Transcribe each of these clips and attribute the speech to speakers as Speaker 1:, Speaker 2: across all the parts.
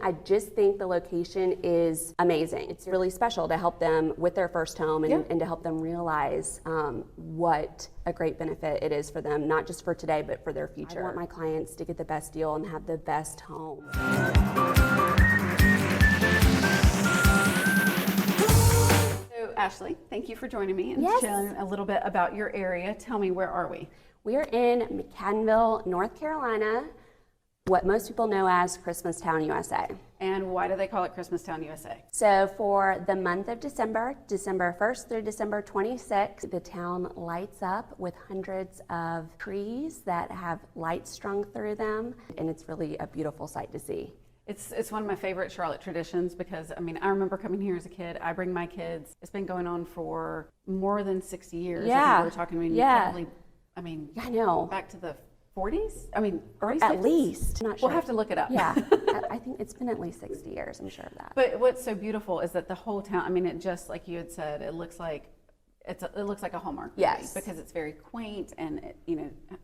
Speaker 1: I just think the location is amazing. It's really special to help them with their first home and to help them realize what a great benefit it is for them, not just for today, but for their future. I want my clients to get the best deal and have the best home.
Speaker 2: So Ashley, thank you for joining me and
Speaker 1: Yes.
Speaker 2: sharing a little bit about your area. Tell me, where are we?
Speaker 1: We are in McAdenville, North Carolina, what most people know as Christmastown, USA.
Speaker 2: And why do they call it Christmastown, USA?
Speaker 1: So for the month of December, December 1st through December 26th, the town lights up with hundreds of trees that have lights strung through them, and it's really a beautiful sight to see.
Speaker 2: It's one of my favorite Charlotte traditions because, I mean, I remember coming here as a kid. I bring my kids. It's been going on for more than 60 years.
Speaker 1: Yeah.
Speaker 2: I think we were talking, probably,
Speaker 1: I know.
Speaker 2: back to the 40s? I mean,
Speaker 1: Or
Speaker 2: early
Speaker 1: at
Speaker 2: 60s?
Speaker 1: least. I'm not sure.
Speaker 2: We'll have to look it up.
Speaker 1: Yeah, I think it's been at least 60 years, I'm sure of that.
Speaker 2: But what's so beautiful is that the whole town, I mean, it just, like you had said, it looks like it looks like a Hallmark movie.
Speaker 1: Yes.
Speaker 2: Because it's very quaint and,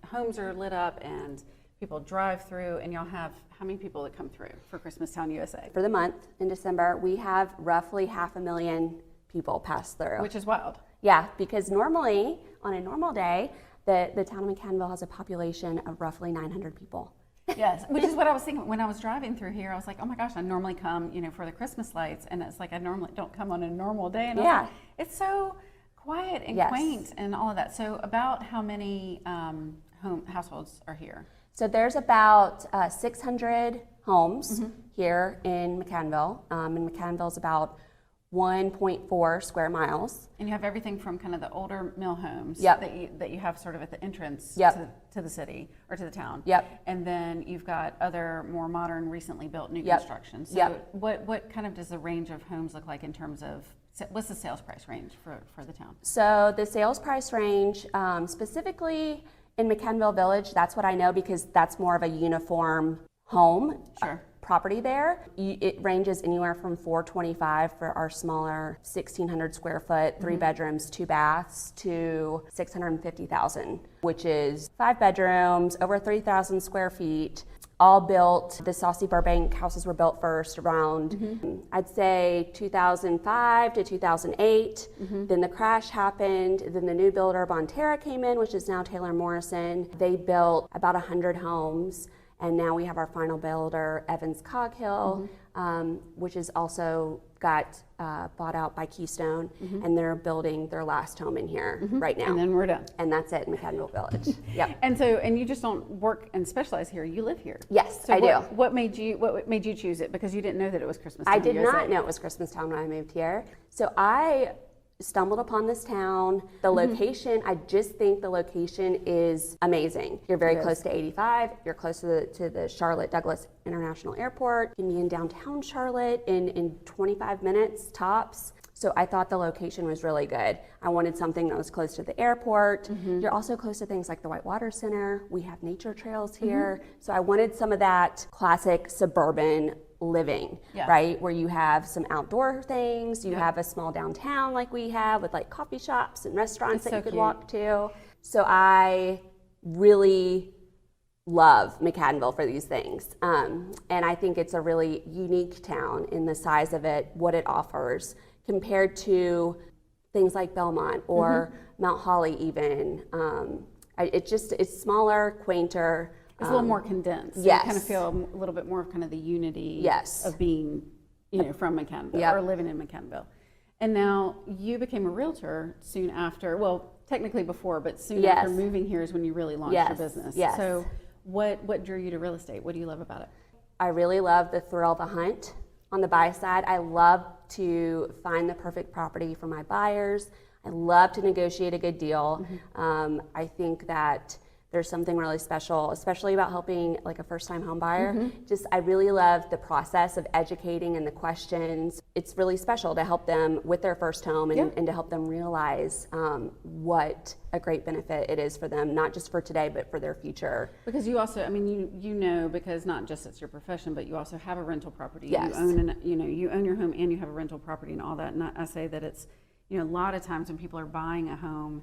Speaker 2: homes are lit up and people drive through, and y'all have how many people that come through for Christmastown, USA?
Speaker 1: For the month in December, we have roughly 500,000 people pass through.
Speaker 2: Which is wild.
Speaker 1: Yeah, because normally, on a normal day, the town of McAdenville has a population of roughly 900 people.
Speaker 2: Yes, which is what I was thinking when I was driving through here. I was like, oh my gosh, I normally come, for the Christmas lights, and it's like I normally don't come on a normal day. And I was like, it's so quiet and quaint and all of that. So about how many households are here?
Speaker 1: So there's about 600 homes here in McAdenville. And McAdenville is about 1.4 square miles.
Speaker 2: And you have everything from kind of the older mill homes that you have sort of at the entrance to the city or to the town. And then you've got other more modern, recently built new construction. So what kind of does the range of homes look like in terms of, what's the sales price range for the town?
Speaker 1: So the sales price range, specifically in McAdenville Village, that's what I know because that's more of a uniform home. Property there. It ranges anywhere from $425 for our smaller 1,600 square foot, 3 bedrooms, 2 baths, to $650,000, which is 5 bedrooms, over 3,000 square feet, all built. The Saucy Burbank houses were built first around, I'd say 2005 to 2008. Then the crash happened. Then the new builder Bonterra came in, which is now Taylor Morrison. They built about 100 homes. And now we have our final builder, Evans Coghill, which is also got bought out by Keystone, and they're building their last home in here right now.
Speaker 2: And then we're done.
Speaker 1: And that's it in McAdenville Village. Yep.
Speaker 2: And you just don't work and specialize here. You live here.
Speaker 1: Yes,
Speaker 2: so
Speaker 1: I do.
Speaker 2: What made you choose it? Because you didn't know that it was Christmastown.
Speaker 1: I did not know it was Christmastown when I moved here. So I stumbled upon this town. The location, I just think the location is amazing. You're very close to 85. You're close to the Charlotte Douglas International Airport. You can be in downtown Charlotte in 25 minutes tops. So I thought the location was really good. I wanted something that was close to the airport. You're also close to things like the Whitewater Center. We have nature trails here. So I wanted some of that classic suburban living, right? Where you have some outdoor things, you have a small downtown like we have with like coffee shops and restaurants that you could walk to. So I really love McAdenville for these things. And I think it's a really unique town in the size of it, what it offers compared to things like Belmont or Mount Holly even. It's smaller, quainter.
Speaker 2: It's a little more condensed. So you kind of feel a little bit more of kind of the unity of being, from McAdenville or living in McAdenville. And now you became a realtor soon after, well, technically before, but soon after moving here is when you really launched your business. So what drew you to real estate? What do you love about it? I really love the thrill of the hunt on the buy side. I love to find the perfect property for my buyers. I love to negotiate a good deal. I think that there's something really special, especially about helping like a first-time home buyer. I really love the process of educating and the questions. It's really special to help them with their first home and to help them realize what a great benefit it is for them, not just for today, but for their future. Because you also, because not just it's your profession, but you also have a rental property. You own, you own your home and you have a rental property and all that. And I say that it's, a lot of times when people are buying a home,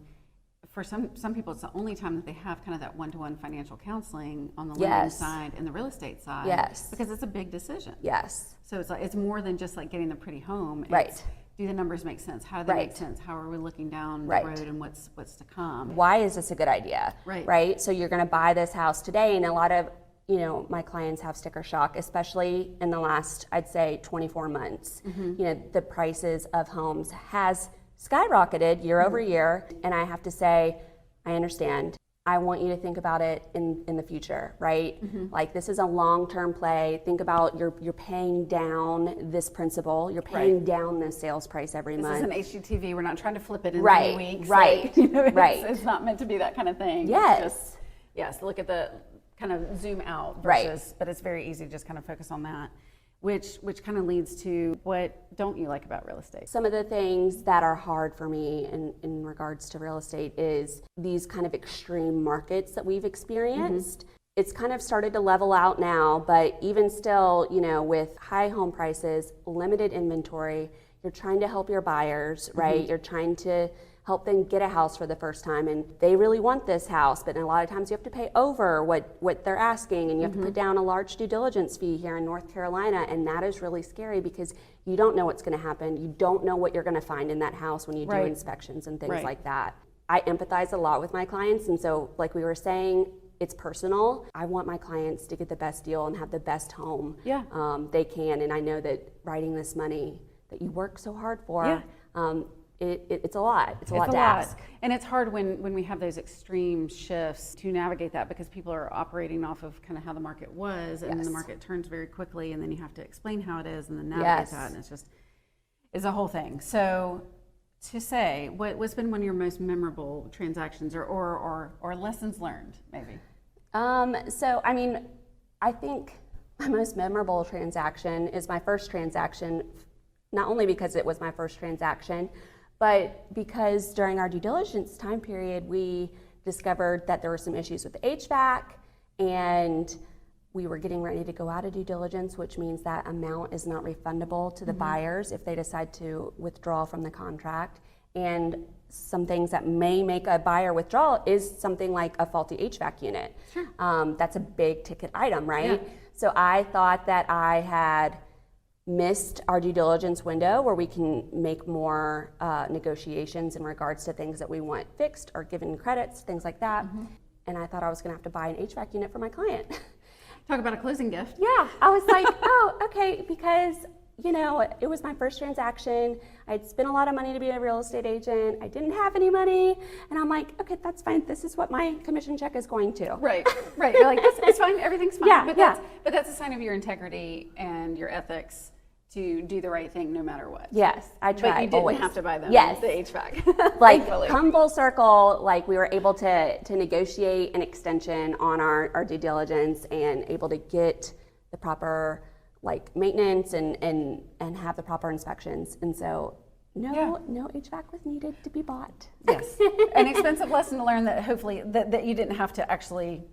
Speaker 2: for some people, it's the only time that they have kind of that one-to-one financial counseling on the lending side and the real estate side.
Speaker 1: Yes.
Speaker 2: Because it's a big decision.
Speaker 1: Yes.
Speaker 2: So it's like, it's more than just like getting the pretty home.
Speaker 1: Right.
Speaker 2: Do the numbers make sense? How do they make sense? How are we looking down the road and what's to come?
Speaker 1: Why is this a good idea? Right. So you're going to buy this house today, and a lot of, you know, my clients have sticker shock, especially in the last, I'd say, 24 months. You know, the prices of homes has skyrocketed year over year, and I have to say, I understand. I want you to think about it in the future, right? Like, this is a long-term play. Think about you're paying down this principal. You're paying down this sales price every month.
Speaker 2: This is an HGTV. We're not trying to flip it in 3 weeks.
Speaker 1: Right.
Speaker 2: Like, you know, it's not meant to be that kind of thing.
Speaker 1: Yes.
Speaker 2: It's just, yes. Look at the kind of zoom out versus, but it's very easy to just kind of focus on that. Which kind of leads to, what don't you like about real estate?
Speaker 1: Some of the things that are hard for me in regards to real estate is these kind of extreme markets that we've experienced. It's kind of started to level out now, but even still, you know, with high home prices, limited inventory, you're trying to help your buyers, right? You're trying to help them get a house for the first time, and they really want this house, but a lot of times you have to pay over what they're asking, and you have to put down a large due diligence fee here in North Carolina, and that is really scary because you don't know what's going to happen. You don't know what you're going to find in that house when you do inspections and things like that. I empathize a lot with my clients, and so like we were saying, it's personal. I want my clients to get the best deal and have the best home they can, and I know that writing this money that you work so hard for, it's a lot. It's a lot to ask.
Speaker 2: And it's hard when we have those extreme shifts to navigate that, because people are operating off of kind of how the market was, and then the market turns very quickly, and then you have to explain how it is and then navigate that, and it's a whole thing. So to say, what's been one of your most memorable transactions or lessons learned, maybe?
Speaker 1: So, I mean, I think my most memorable transaction is my first transaction, not only because it was my first transaction, but because during our due diligence time period, we discovered that there were some issues with the HVAC, and we were getting ready to go out of due diligence, which means that amount is not refundable to the buyers if they decide to withdraw from the contract. And some things that may make a buyer withdraw is something like a faulty HVAC unit. That's a big ticket item, right? So I thought that I had missed our due diligence window where we can make more negotiations in regards to things that we want fixed or given credits, things like that. And I thought I was going to have to buy an HVAC unit for my client.
Speaker 2: Talk about a closing gift.
Speaker 1: Yeah, I was like, oh, okay, because, you know, it was my first transaction. I'd spent a lot of money to be a real estate agent. I didn't have any money. And I'm like, okay, that's fine. This is what my commission check is going to.
Speaker 2: Right. You're like, it's fine. Everything's fine. But that's a sign of your integrity and your ethics to do the right thing no matter what.
Speaker 1: Yes, I try.
Speaker 2: But you didn't have to buy them the HVAC.
Speaker 1: Like, come full circle, like we were able to negotiate an extension on our due diligence and able to get the proper like maintenance and have the proper inspections. And so no HVAC was needed to be bought.
Speaker 2: Yes, an expensive lesson to learn, that hopefully that you didn't have to actually,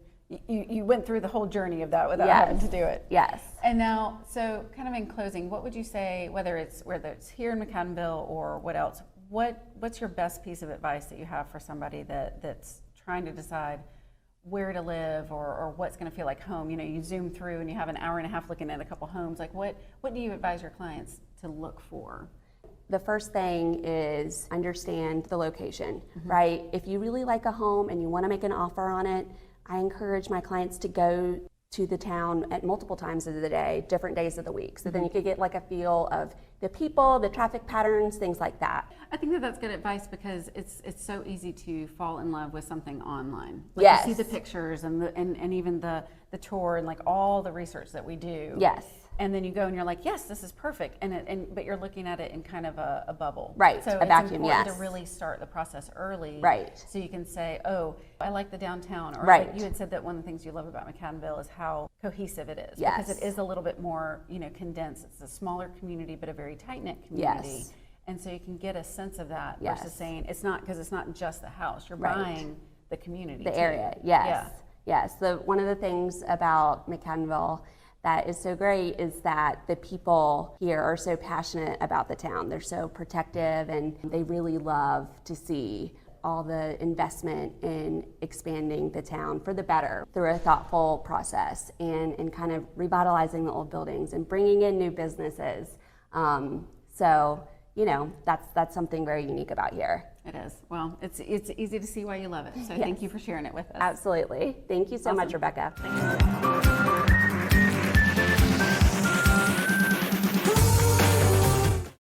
Speaker 2: you went through the whole journey of that without having to do it.
Speaker 1: Yes.
Speaker 2: And now, so kind of in closing, what would you say, whether it's here in McAdenville or what else, what's your best piece of advice that you have for somebody that's trying to decide where to live or what's going to feel like home? You know, you zoom through and you have an hour and a half looking at a couple homes. Like, what do you advise your clients to look for?
Speaker 1: The first thing is understand the location, right? If you really like a home and you want to make an offer on it, I encourage my clients to go to the town at multiple times of the day, different days of the week. So then you could get like a feel of the people, the traffic patterns, things like that.
Speaker 2: I think that's good advice, because it's so easy to fall in love with something online. Like, you see the pictures and even the tour and like all the research that we do.
Speaker 1: Yes.
Speaker 2: And then you go and you're like, yes, this is perfect. But you're looking at it in kind of a bubble.
Speaker 1: Right,
Speaker 2: so
Speaker 1: a vacuum,
Speaker 2: it's important to really start the process early.
Speaker 1: Right.
Speaker 2: So you can say, oh, I like the downtown. Or
Speaker 1: right.
Speaker 2: Like you had said that one of the things you love about McAdenville is how cohesive it is.
Speaker 1: Yes.
Speaker 2: Because it is a little bit more, condensed. It's a smaller community, but a very tight-knit community.
Speaker 1: Yes.
Speaker 2: And so you can get a sense of that
Speaker 1: yes.
Speaker 2: versus saying, it's not just the house. You're
Speaker 1: right.
Speaker 2: buying the community,
Speaker 1: the area. Yes. Yes. So one of the things about McAdenville that is so great is that the people here are so passionate about the town. They're so protective, and they really love to see all the investment in expanding the town for the better through a thoughtful process and kind of revitalizing the old buildings and bringing in new businesses. So, you know, that's something very unique about here.
Speaker 2: It is. Well, it's easy to see why you love it. So thank you for sharing it with us.
Speaker 1: Absolutely. Thank you so much, Rebecca.
Speaker 2: Thank you.